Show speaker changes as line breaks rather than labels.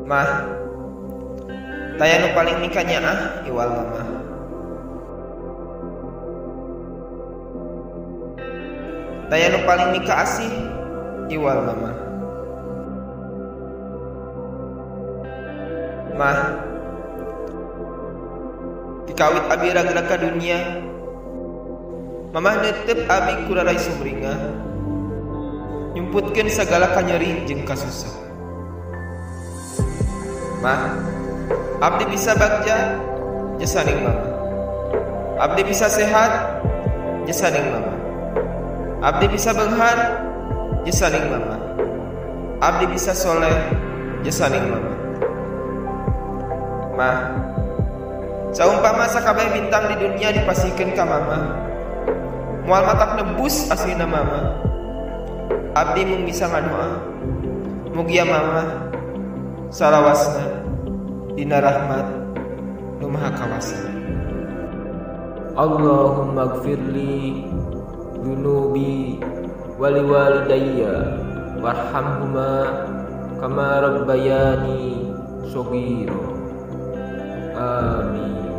Mah, taya nu paling mikanya iwal mama. Taya nu paling mika asih iwal mama. Mah, dikawit abi ragrag ka dunia, mamah netep abi kurarai sumringah, nyumputkeun sagala kanyeri jeung kasusah. Mah, abdi bisa bagja jasaning mama. Abdi bisa sehat jasaning mama. Abdi bisa beunghar jasaning mama. Abdi bisa soleh jasaning mama. Mah, saumpama sakabeh bintang di dunia dipasihkeun ka mama, moal matak nebus aslina mama, abdi mung bisa ngadoa mugia mama salawasna dina rahmat nu maha kawasa.
Allahumma gfirli dunubi wali walidayya warhamhuma kama rabbayani shaghira. Amin.